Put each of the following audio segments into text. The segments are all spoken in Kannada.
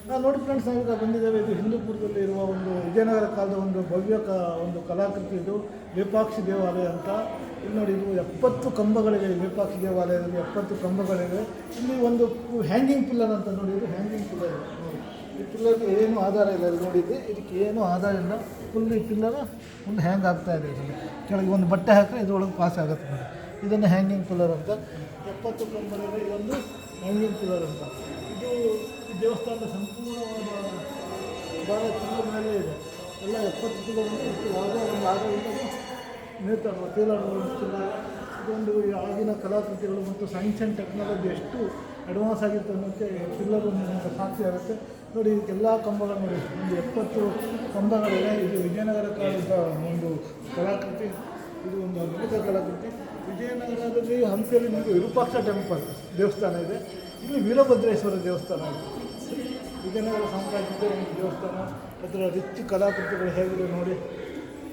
ನೋಡಿ ಫ್ರೆಂಡ್ಸ್, ನಾವೀಗ ಬಂದಿದ್ದೇವೆ. ಇದು ಹಿಂದೂಪುರದಲ್ಲಿ ಇರುವ ಒಂದು ವಿಜಯನಗರ ಕಾಲದ ಒಂದು ಭವ್ಯ ಒಂದು ಕಲಾಕೃತಿ. ಇದು ಲೇಪಾಕ್ಷಿ ದೇವಾಲಯ ಅಂತ. ಇಲ್ಲಿ ನೋಡಿ, ಇದು 70 ಕಂಬಗಳಿವೆ. ಲೇಪಾಕ್ಷಿ ದೇವಾಲಯದಲ್ಲಿ 70 ಕಂಬಗಳಿವೆ. ಇಲ್ಲಿ ಒಂದು ಹ್ಯಾಂಗಿಂಗ್ ಪಿಲ್ಲರ್ ಅಂತ ನೋಡಿ, ಇದು ಹ್ಯಾಂಗಿಂಗ್ ಪಿಲ್ಲರ್. ನೋಡಿ, ಈ ಪಿಲ್ಲರ್ಗೆ ಏನೂ ಆಧಾರ ಇಲ್ಲ. ಇದು ನೋಡಿದ್ದೆ, ಇದಕ್ಕೆ ಏನೂ ಆಧಾರ ಇಲ್ಲ. ಫುಲ್ ಈ ಪಿಲ್ಲರ್ ಒಂದು ಹ್ಯಾಂಗ್ ಆಗ್ತಾ ಇದೆ. ಇದರಲ್ಲಿ ಕೆಳಗೆ ಒಂದು ಬಟ್ಟೆ ಹಾಕಿದ್ರೆ ಇದರೊಳಗೆ ಪಾಸ್ ಆಗುತ್ತೆ ನೋಡಿ. ಇದನ್ನು ಹ್ಯಾಂಗಿಂಗ್ ಪಿಲ್ಲರ್ ಅಂತ. 70 ಕಂಬಗಳಿವೆ. ಇದೊಂದು ಹ್ಯಾಂಗಿಂಗ್ ಪಿಲ್ಲರ್ ಅಂತ. ಇದು ದೇವಸ್ಥಾನದ ಸಂಪೂರ್ಣವಾದ ಭಾಳ ಚಿಲ್ಲದ ಮೇಲೆ ಇದೆ. ಎಲ್ಲ 70 ಕಿಲೋಮೀಟರ್ ಇತ್ತು. ಯಾವುದೇ ಒಂದು ಆಧಾರದಿಂದ ನೇತಾಡುವ ತೇಲಾಡುತ್ತಿಲ್ಲ. ಇದೊಂದು ಆಗಿನ ಕಲಾಕೃತಿಗಳು ಮತ್ತು ಸೈನ್ಸ್ ಆ್ಯಂಡ್ ಟೆಕ್ನಾಲಜಿ ಎಷ್ಟು ಅಡ್ವಾನ್ಸ್ ಆಗಿತ್ತು ಅನ್ನೋಕ್ಕೆ ಪಿಲ್ಲರ್ ಒಂದು ಸಾಕ್ಷಿ ಆಗುತ್ತೆ. ನೋಡಿ, ಎಲ್ಲ ಕಂಬಗಳು ನೋಡಿ, ಒಂದು 70 ಕಂಬಗಳಿವೆ. ಇದು ವಿಜಯನಗರ ಕಾಲದ ಒಂದು ಕಲಾಕೃತಿ. ಇದು ಒಂದು ಅದ್ಭುತ ಕಲಾಕೃತಿ. ವಿಜಯನಗರದಲ್ಲಿ ಹಂಪಿಯಲ್ಲಿ ನಿಮಗೆ ವಿರೂಪಾಕ್ಷ ಟೆಂಪಲ್ ದೇವಸ್ಥಾನ ಇದೆ. ಇಲ್ಲಿ ವೀರಭದ್ರೇಶ್ವರ ದೇವಸ್ಥಾನ ಇದೆ. ವಿಜಯನಗರ ಸಾಮ್ರಾಜ್ಯದ ಒಂದು ದೇವಸ್ಥಾನ. ಅದರ ರಿಚ್ ಕಲಾಕೃತಿಗಳು ಹೇಗಿದೆ ನೋಡಿ.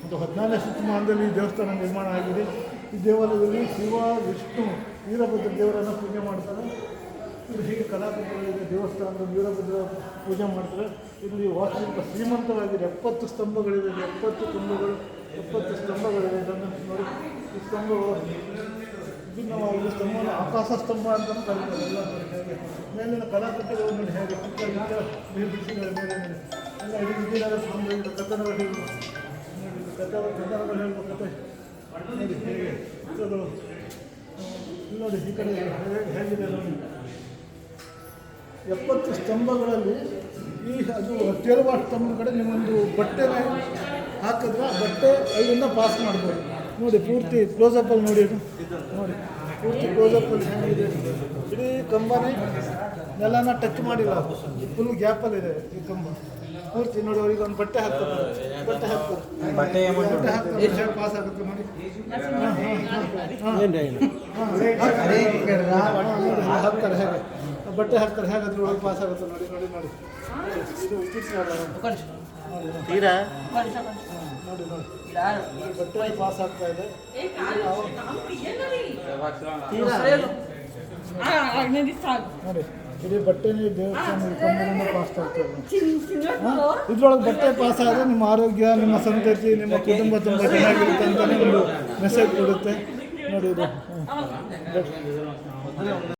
ಒಂದು 14ನೇ ಶತಮಾನದಲ್ಲಿ ಈ ದೇವಸ್ಥಾನ ನಿರ್ಮಾಣ ಆಗಿದೆ. ಈ ದೇವಾಲಯದಲ್ಲಿ ಶಿವ, ವಿಷ್ಣು, ವೀರಭದ್ರ ದೇವರನ್ನು ಪೂಜೆ ಮಾಡ್ತಾರೆ. ಇದು ಹೀಗೆ ಕಲಾಕೃತಿಗಳಿದೆ. ದೇವಸ್ಥಾನದ ವೀರಭದ್ರ ಪೂಜೆ ಮಾಡ್ತಾರೆ. ಇಲ್ಲಿ ವಾಸ್ತುಶಿಲ್ಪ ಶ್ರೀಮಂತವಾಗಿದೆ. 70 ಸ್ತಂಭಗಳಿವೆ. 70 ಕಂಬಗಳು, 70 ಸ್ತಂಭಗಳಿವೆ. ಇದನ್ನು ನೋಡಿ, ಈ ಸ್ತಂಭಗಳು ವಿಭಿನ್ನವಾಗಿದೆ. ಸ್ತಂಭವನ್ನು ಆಕಾಶ ಸ್ತಂಭ ಅಂತಲೂ ಕರೀತಾರೆ. ಎಲ್ಲ ನೋಡಿ ಹೇಗೆ ಮೇಲಿನ ಕಲಾಕೃತಿಗಳು ನೋಡಿ ಹೇಗೆ ನಿರ್ಮಿಸಿದ್ದಾರೆ. ಮೇಲೆ ಮೇಲೆ ಎಲ್ಲ ಇಡೀ ವಿಜಯನಗರ ಸಾಮ್ರಾಜ್ಯದ ಕಥನಗಳು ಹೇಳುವ ಕಥನಗಳು ಹೇಳುವ ಕಥೆ ನೋಡಿ ಹೇಗೆ ಚಿತ್ರಗಳು ನೋಡಿ. ಈ ಕಡೆ ಹೇಗಿದೆ ನೋಡಿ. 70 ಸ್ತಂಭಗಳಲ್ಲಿ ಅದು ತೇಲುವ ಸ್ತಂಭ ಕಡೆ ನಿಮ್ಮೊಂದು ಬಟ್ಟೆನ ಹಾಕಿದ್ರೆ ಬಟ್ಟೆ ಅಲ್ಲಿಂದ ಪಾಸ್ ಮಾಡ್ಬೋದು ನೋಡಿ. ಪೂರ್ತಿ ಕ್ಲೋಸಪ್ಪಲ್ಲಿ ನೋಡಿ. ಅದು ನೋಡಿ, ಪೂರ್ತಿ ಕ್ಲೋಸಪ್ಪಲ್ಲಿ ಹೇಗಿದೆ. ಇಡೀ ಕಂಬನೇ ನೆಲನ ಟಚ್ ಮಾಡಿಲ್ಲ. ಫುಲ್ ಗ್ಯಾಪಲ್ಲಿದೆ ಈ ಕಂಬ ಪೂರ್ತಿ ನೋಡಿ. ಅವ್ರಿಗೆ ಒಂದು ಬಟ್ಟೆ ಹಾಕ್ತಾರೆ. ಬಟ್ಟೆ ಹಾಕ್ತಾರೆ ಪಾಸ್ ಆಗುತ್ತೆ ನೋಡಿ. ಹಾಕ್ತಾರೆ ಹೇಗೆ ಬಟ್ಟೆ ಹಾಕ್ತಾರೆ ಹೇಗೆ ಅದ್ರ ಒಳಗೆ ಪಾಸ್ ಆಗುತ್ತೆ ನೋಡಿ. ನೋಡಿ ನೋಡಿ, ಇದು ವಿಚಿತ್ರ ನೋಡಿ ನೋಡಿ. ಬಟ್ಟೆ ಪಾಸ್ ಆಗ್ತಾ ಇದೆ ನೋಡಿ. ಇಡೀ ಬಟ್ಟೆನೇ ದೇವಸ್ಥಾನ ಕಂಬದಿಂದ ಪಾಸ್ ಆಗ್ತದೆ. ಇದ್ರೊಳಗೆ ಬಟ್ಟೆ ಪಾಸ್ ಆದರೆ ನಿಮ್ಮ ಆರೋಗ್ಯ, ನಿಮ್ಮ ಸಂತತಿ, ನಿಮ್ಮ ಕುಟುಂಬ ತುಂಬ ಚೆನ್ನಾಗಿರುತ್ತೆ ಅಂತಲೇ ಒಂದು ಮೆಸೇಜ್ ಕೊಡುತ್ತೆ ನೋಡಿ. ಇದು